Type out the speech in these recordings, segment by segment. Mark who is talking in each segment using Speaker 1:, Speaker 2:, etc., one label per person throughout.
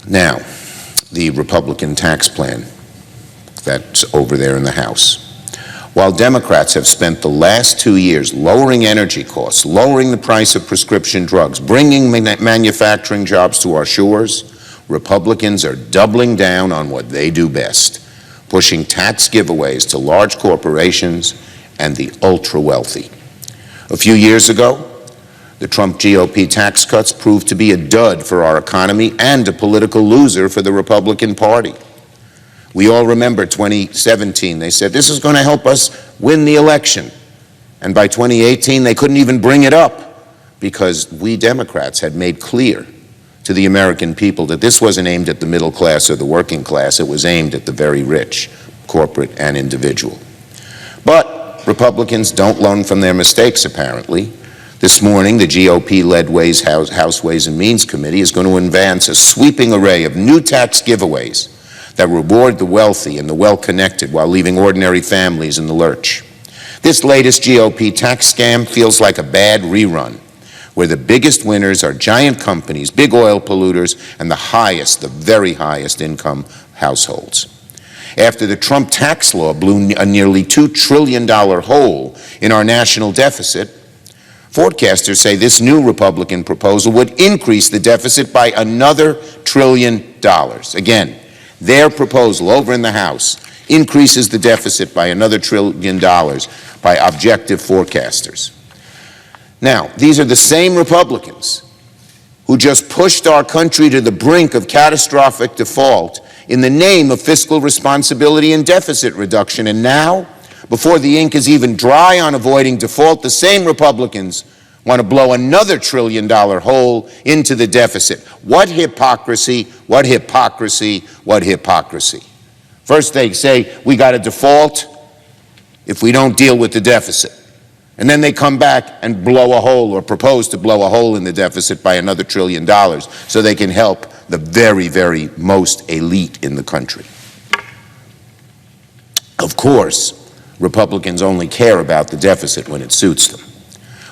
Speaker 1: Now, the Republican tax plan that's over there in the House. While Democrats have spent the last 2 years lowering energy costs, lowering the price of prescription drugs, bringing manufacturing jobs to our shores, Republicans are doubling down on what they do best, pushing tax giveaways to large corporations and the ultra-wealthy. A few years ago, the Trump GOP tax cuts proved to be a dud for our economy and a political loser for the Republican Party. We all remember 2017. They said, this is going to help us win the election. And by 2018, they couldn't even bring it up because we Democrats had made clear to the American people that this wasn't aimed at the middle class or the working class. It was aimed at the very rich, corporate and individual. But Republicans don't learn from their mistakes, apparently. This morning, the GOP-led House Ways and Means Committee is going to advance a sweeping array of new tax giveaways that reward the wealthy and the well-connected while leaving ordinary families in the lurch. This latest GOP tax scam feels like a bad rerun, where the biggest winners are giant companies, big oil polluters, and the very highest income households. After the Trump tax law blew a nearly $2 trillion hole in our national deficit, forecasters say this new Republican proposal would increase the deficit by another $1 trillion. Again, their proposal over in the House increases the deficit by another $1 trillion by objective forecasters. Now, these are the same Republicans who just pushed our country to the brink of catastrophic default in the name of fiscal responsibility and deficit reduction. And now, before the ink is even dry on avoiding default, the same Republicans want to blow another $1 trillion hole into the deficit. What hypocrisy, what hypocrisy, what hypocrisy. First they say we got to default if we don't deal with the deficit. And then they come back and blow a hole or propose to blow a hole in the deficit by another $1 trillion so they can help the very, very most elite in the country. Of course, Republicans only care about the deficit when it suits them.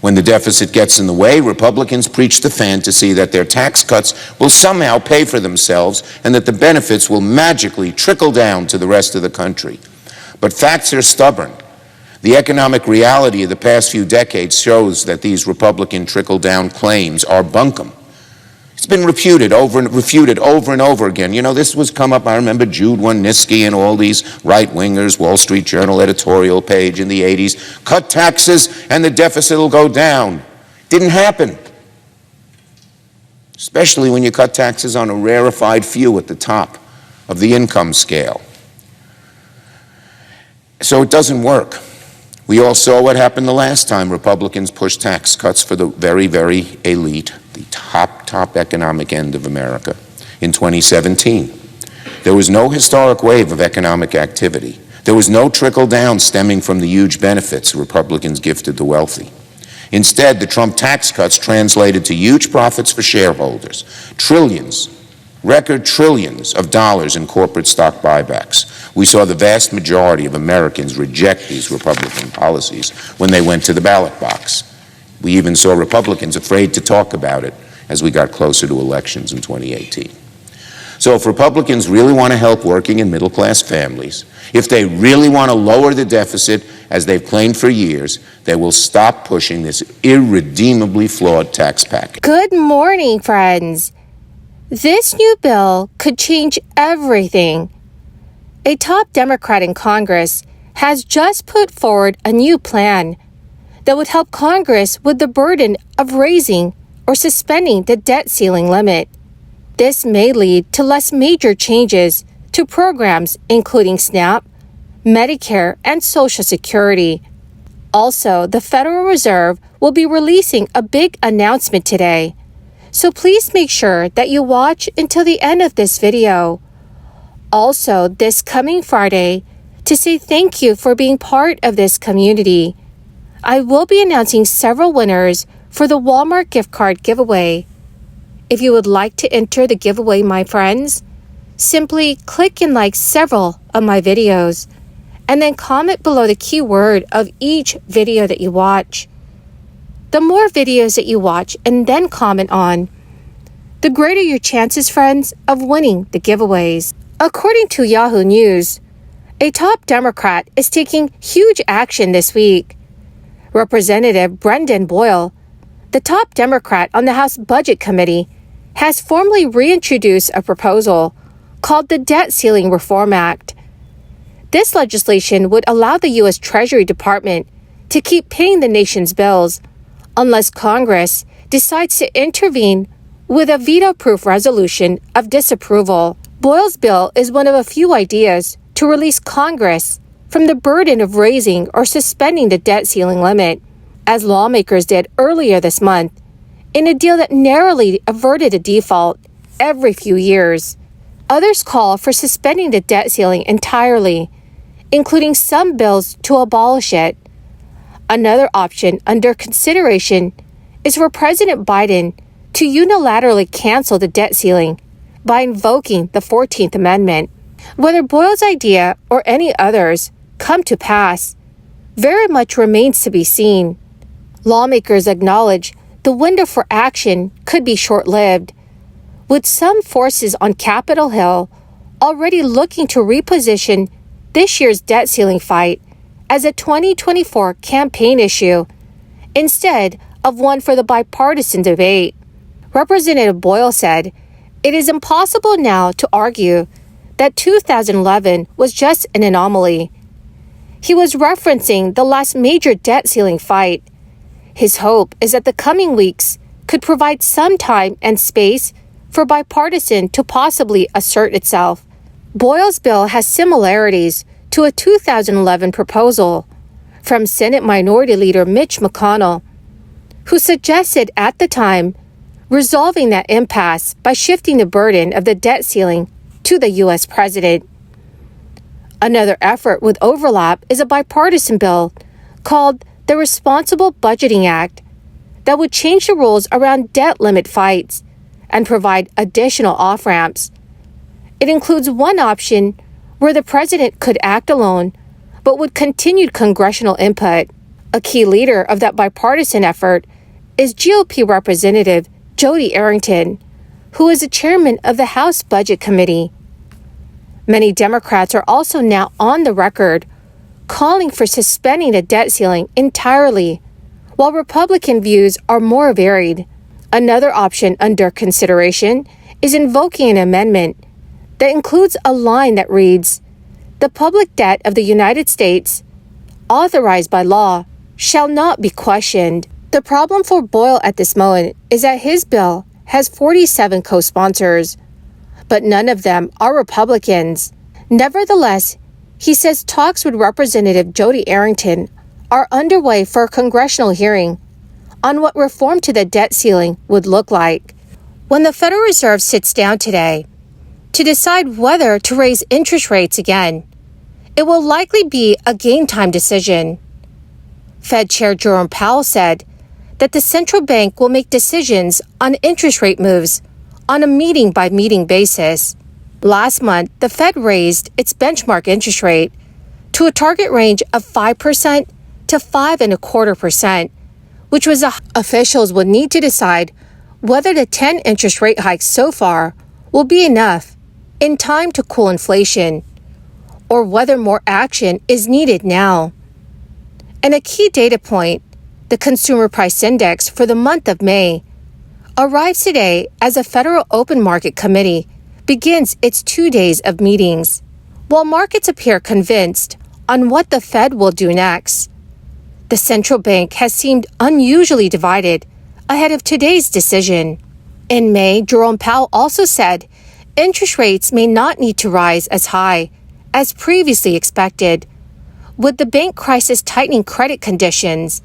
Speaker 1: When the deficit gets in the way, Republicans preach the fantasy that their tax cuts will somehow pay for themselves and that the benefits will magically trickle down to the rest of the country. But facts are stubborn. The economic reality of the past few decades shows that these Republican trickle-down claims are bunkum. It's been refuted over and over again. You know, this was come up, I remember Jude Wanniski and all these right-wingers, Wall Street Journal editorial page in the 80s. Cut taxes and the deficit will go down. Didn't happen. Especially when you cut taxes on a rarefied few at the top of the income scale. So it doesn't work. We all saw what happened the last time Republicans pushed tax cuts for the very, very elite, the top economic end of America in 2017. There was no historic wave of economic activity. There was no trickle down stemming from the huge benefits Republicans gifted the wealthy. Instead, the Trump tax cuts translated to huge profits for shareholders, record trillions of dollars in corporate stock buybacks. We saw the vast majority of Americans reject these Republican policies when they went to the ballot box. We even saw Republicans afraid to talk about it as we got closer to elections in 2018. So if Republicans really want to help working and middle-class families, if they really want to lower the deficit as they've claimed for years, they will stop pushing this irredeemably flawed tax package.
Speaker 2: Good morning, friends. This new bill could change everything. A top Democrat in Congress has just put forward a new plan that would help Congress with the burden of raising or suspending the debt ceiling limit. This may lead to less major changes to programs including SNAP, Medicare, and Social Security. Also, the Federal Reserve will be releasing a big announcement today. So please make sure that you watch until the end of this video. Also, this coming Friday, to say thank you for being part of this community, I will be announcing several winners for the Walmart gift card giveaway. If you would like to enter the giveaway, my friends, simply click and like several of my videos, and then comment below the keyword of each video that you watch. The more videos that you watch and then comment on, the greater your chances, friends, of winning the giveaways. According to Yahoo News, a top Democrat is taking huge action this week. Representative Brendan Boyle, the top Democrat on the House Budget Committee, has formally reintroduced a proposal called the Debt Ceiling Reform Act. This legislation would allow the U.S. Treasury Department to keep paying the nation's bills unless Congress decides to intervene with a veto-proof resolution of disapproval. Boyle's bill is one of a few ideas to release Congress from the burden of raising or suspending the debt ceiling limit, as lawmakers did earlier this month, in a deal that narrowly averted a default every few years. Others call for suspending the debt ceiling entirely, including some bills to abolish it. Another option under consideration is for President Biden to unilaterally cancel the debt ceiling by invoking the 14th Amendment. Whether Boyle's idea or any others come to pass very much remains to be seen. Lawmakers acknowledge the window for action could be short-lived, with some forces on Capitol Hill already looking to reposition this year's debt ceiling fight as a 2024 campaign issue instead of one for the bipartisan debate. Representative Boyle said, "It is impossible now to argue that 2011 was just an anomaly." He was referencing the last major debt ceiling fight. His hope is that the coming weeks could provide some time and space for bipartisan to possibly assert itself. Boyle's bill has similarities to a 2011 proposal from Senate Minority Leader Mitch McConnell, who suggested at the time resolving that impasse by shifting the burden of the debt ceiling to the U.S. president. Another effort with overlap is a bipartisan bill called the Responsible Budgeting Act that would change the rules around debt limit fights and provide additional off-ramps. It includes one option where the president could act alone but with continued congressional input. A key leader of that bipartisan effort is GOP Representative Jody Arrington, who is the chairman of the House Budget Committee. Many Democrats are also now on the record calling for suspending the debt ceiling entirely, while Republican views are more varied. Another option under consideration is invoking an amendment that includes a line that reads, "The public debt of the United States, authorized by law, shall not be questioned." The problem for Boyle at this moment is that his bill has 47 co-sponsors, but none of them are Republicans. Nevertheless, he says talks with Representative Jody Arrington are underway for a congressional hearing on what reform to the debt ceiling would look like. When the Federal Reserve sits down today to decide whether to raise interest rates again, it will likely be a game-time decision. Fed Chair Jerome Powell said that the central bank will make decisions on interest rate moves on a meeting-by-meeting basis. Last month, the Fed raised its benchmark interest rate to a target range of 5% to 5.25%, which was officials would need to decide whether the 10 interest rate hikes so far will be enough in time to cool inflation, or whether more action is needed now. And a key data point, the Consumer Price Index for the month of May, arrives today as the Federal Open Market Committee begins its 2 days of meetings. While markets appear convinced on what the Fed will do next, the central bank has seemed unusually divided ahead of today's decision. In May, Jerome Powell also said interest rates may not need to rise as high as previously expected, with the bank crisis tightening credit conditions,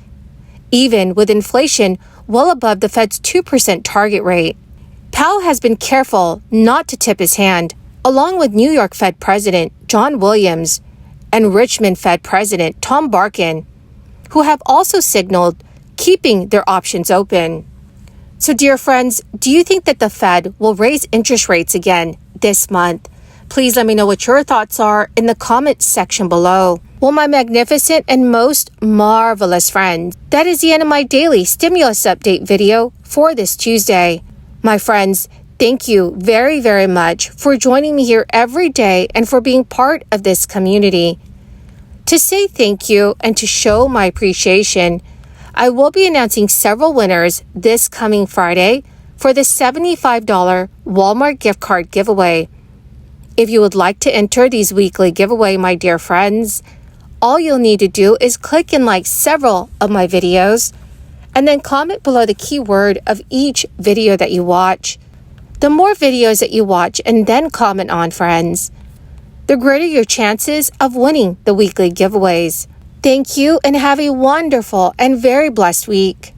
Speaker 2: even with inflation well above the Fed's 2% target rate. Powell has been careful not to tip his hand, along with New York Fed President John Williams and Richmond Fed President Tom Barkin, who have also signaled keeping their options open. So, dear friends, do you think that the Fed will raise interest rates again this month? Please let me know what your thoughts are in the comments section below. Well, my magnificent and most marvelous friends, that is the end of my daily stimulus update video for this Tuesday. My friends, Thank you very, very much for joining me here every day and for being part of this community. To say thank you and to show my appreciation, I will be announcing several winners this coming Friday for the $75 Walmart gift card giveaway. If you would like to enter these weekly giveaway, my dear friends, all you'll need to do is click and like several of my videos and then comment below the keyword of each video that you watch. The more videos that you watch and then comment on, friends, the greater your chances of winning the weekly giveaways. Thank you and have a wonderful and very blessed week.